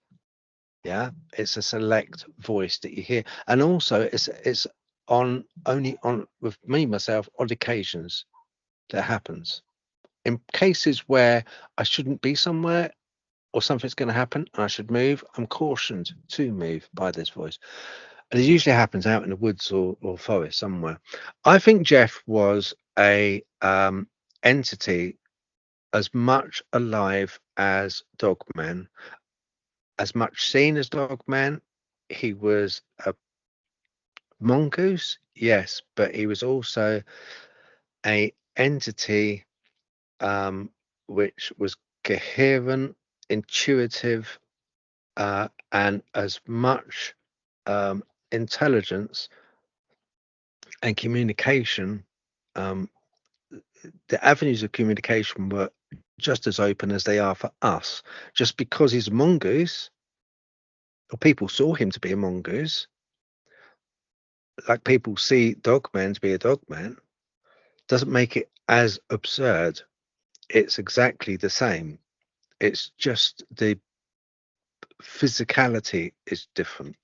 Yeah, it's a select voice that you hear, and also it's only on with me myself odd occasions that happens. In cases where I shouldn't be somewhere or something's going to happen and I should move, I'm cautioned to move by this voice. And it usually happens out in the woods or forest somewhere. I think Geoff was a entity as much alive as Dogman, as much seen as Dogman. He was a mongoose, yes, but he was also a entity which was coherent, intuitive, and as much intelligence and communication. The avenues of communication were just as open as they are for us. Just because he's a mongoose, or people saw him to be a mongoose, like people see Dogman to be a Dogman, doesn't make it as absurd. It's exactly the same. It's just the physicality is different.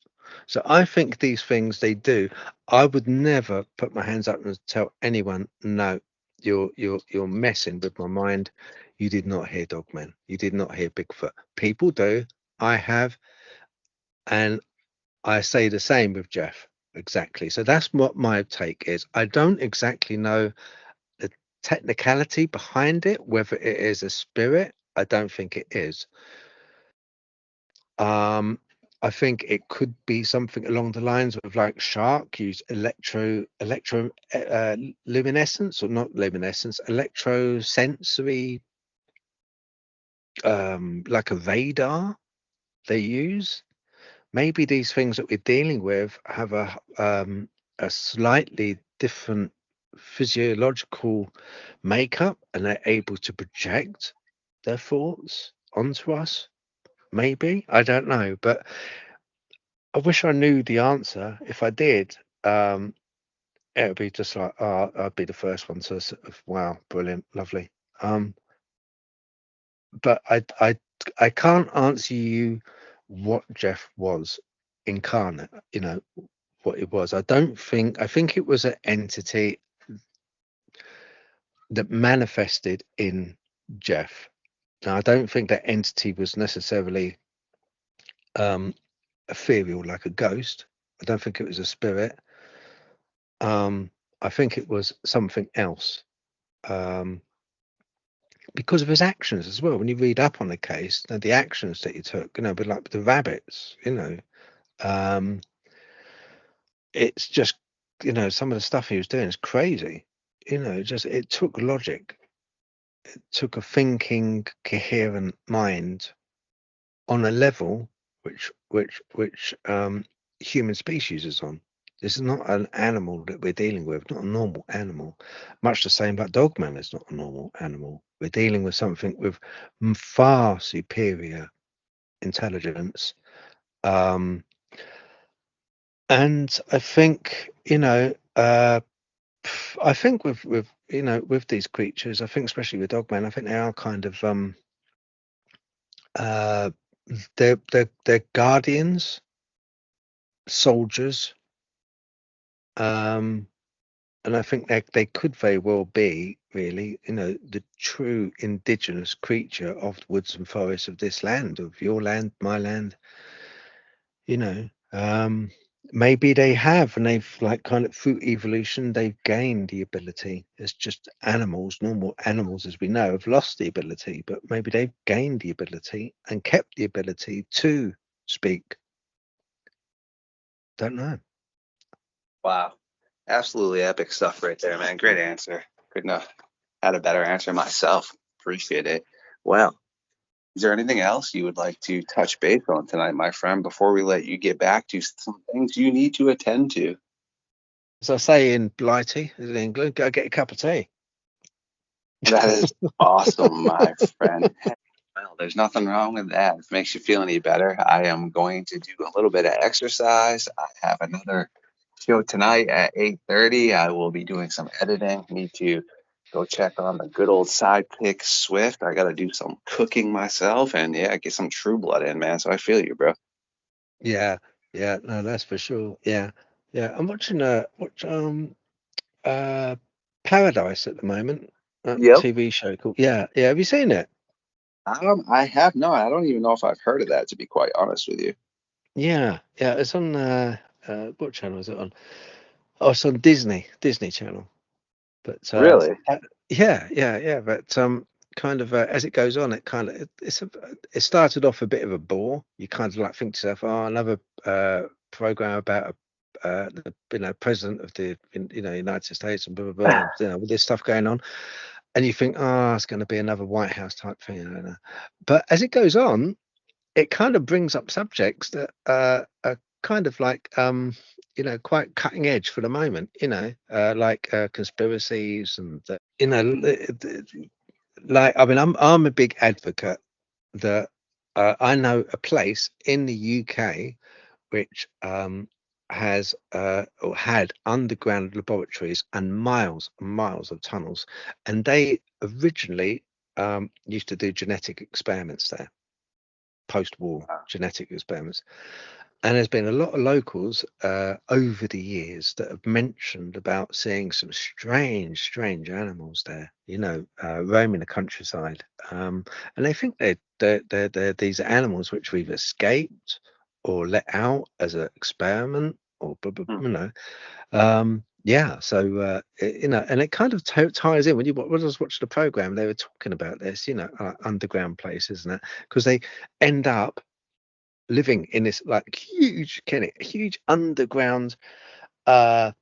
So I think these things they do. I would never put my hands up and tell anyone, no, you're messing with my mind. You did not hear Dogman. You did not hear Bigfoot. People do. I have, and I say the same with Geoff. Exactly. So that's what my take is. I don't exactly know the technicality behind it, whether it is a spirit. I don't think it is. I think it could be something along the lines of like Shark use luminescence, or not luminescence, electrosensory, like a radar they use. Maybe these things that we're dealing with have a slightly different physiological makeup, and they're able to project their thoughts onto us. Maybe, I don't know, but I wish I knew the answer. If I did, it would be just like, oh, I'd be the first one to sort of, wow, brilliant, lovely. But I can't answer you what Geoff was incarnate. You know what it was. I think it was an entity that manifested in Geoff. Now I don't think that entity was necessarily ethereal like a ghost. I don't think it was a spirit. I think it was something else, because of his actions as well. When you read up on the case, the actions that he took, but like the rabbits, it's just, some of the stuff he was doing is crazy. Just it took logic, it took a thinking, coherent mind on a level which human species is on. This is not an animal that we're dealing with, not a normal animal. Much the same about Dogman is not a normal animal. We're dealing with something with far superior intelligence. And I think, I think with these creatures, I think especially with Dogman, I think they are kind of they're guardians, soldiers, and I think they could very well be really, the true indigenous creature of the woods and forests of this land, of your land, my land. Maybe they have, and they've like kind of through evolution, they've gained the ability. It's just animals, normal animals as we know, have lost the ability, but maybe they've gained the ability and kept the ability to speak. Don't know. Wow. Absolutely epic stuff right there, man. Great answer. Couldn't have had a better answer myself. Appreciate it. Well, is there anything else you would like to touch base on tonight, my friend, before we let you get back to some things you need to attend to? As I say in Blighty, in England, go get a cup of tea. That is awesome, my friend. Well, there's nothing wrong with that. If it makes you feel any better, I am going to do a little bit of exercise. I have another show tonight at 8:30. I will be doing some editing. Need to go check on the good old sidekick Swift. I got to do some cooking myself, and yeah, get some True Blood in, man. So I feel you, bro. Yeah, no, that's for sure. Yeah. I'm watching Paradise at the moment, a Yep. TV show called. Yeah. Have you seen it? I have not. I don't even know if I've heard of that, to be quite honest with you. Yeah. It's on what channel is it on? Oh, it's on Disney Channel. But Really? yeah. But kind of as it goes on, it started off a bit of a bore. You kind of like think to yourself, oh, another program about the president of the United States and blah blah blah, with this stuff going on, and you think, oh, it's going to be another White House type thing. But as it goes on, it kind of brings up subjects that are kind of like quite cutting edge for the moment, like conspiracies and like, I mean, I'm a big advocate that I know a place in the UK which has or had underground laboratories and miles of tunnels, and they originally used to do genetic experiments there, post-war genetic experiments. And there's been a lot of locals over the years that have mentioned about seeing some strange animals there, roaming the countryside. And they think they're these animals which we've escaped or let out as an experiment, or yeah. So and it kind of ties in when you just watch the program. They were talking about this, underground places and that, because they end up living in this like huge underground the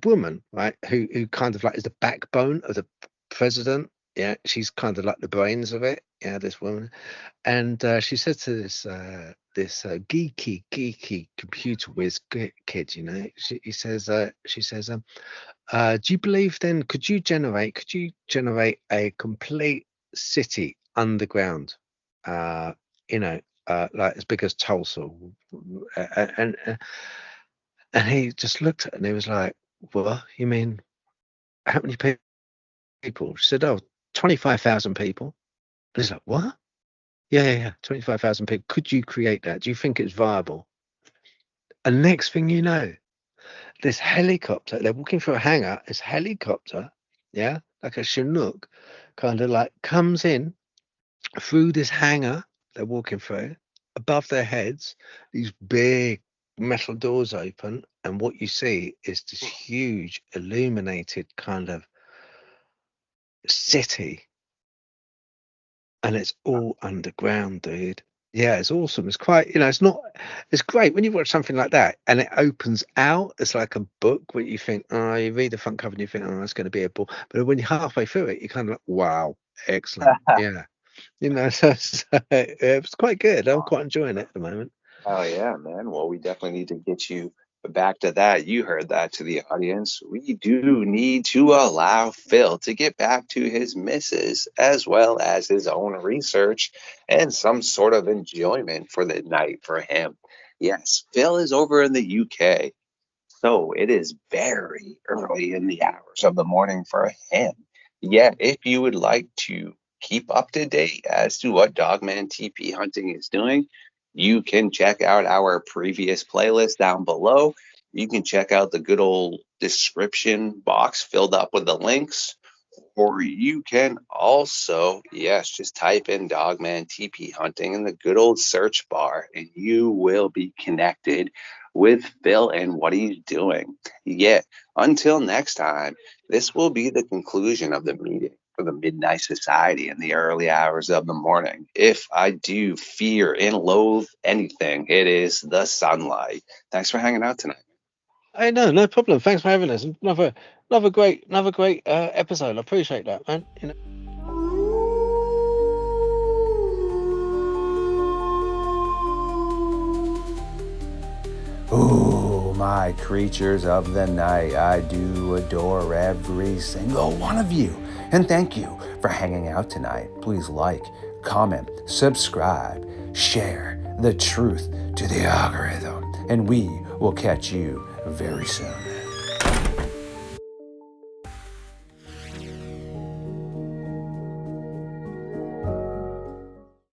woman, right, who kind of like is the backbone of the president. Yeah, she's kind of like the brains of it. Yeah, this woman. And she said to this geeky computer whiz kid, she says, do you believe then, could you generate a complete city underground, like as big as Tulsa? And he just looked at it and he was like, what, you mean, how many people? She said, oh, 25,000 people. And he's like, what? Yeah, 25,000 people. Could you create that? Do you think it's viable? And next thing you know, this helicopter, they're walking through a hangar, this helicopter, yeah, like a Chinook, kind of like comes in through this hangar they're walking through, above their heads, these big metal doors open, and what you see is this huge illuminated kind of city, and it's all underground, dude. Yeah, it's awesome. It's quite, it's great when you watch something like that and it opens out. It's like a book where you think, oh, you read the front cover and you think, oh, it's going to be a book. But when you're halfway through it, you're kind of like, wow, excellent. Yeah. So it was quite good. I'm quite enjoying it at the moment. Oh yeah, man. Well, we definitely need to get you back to that. You heard that, to the audience. We do need to allow Phil to get back to his misses, as well as his own research and some sort of enjoyment for the night for him. Yes, Phil is over in the UK, so it is very early in the hours of the morning for him. Yet, if you would like to keep up to date as to what Dogman TP hunting is doing, you can check out our previous playlist down below. You can check out the good old description box filled up with the links. Or you can also, yes, just type in Dogman TP hunting in the good old search bar, and you will be connected with Phil and what he's doing. Yet, until next time, this will be the conclusion of the meeting for the Midnight Society in the early hours of the morning. If I do fear and loathe anything, it is the sunlight. Thanks for hanging out tonight. Hey, no problem. Thanks for having us. Another great episode. I appreciate that, man. Oh, my creatures of the night, I do adore every single one of you. And thank you for hanging out tonight. Please like, comment, subscribe, share the truth to the algorithm, and we will catch you very soon.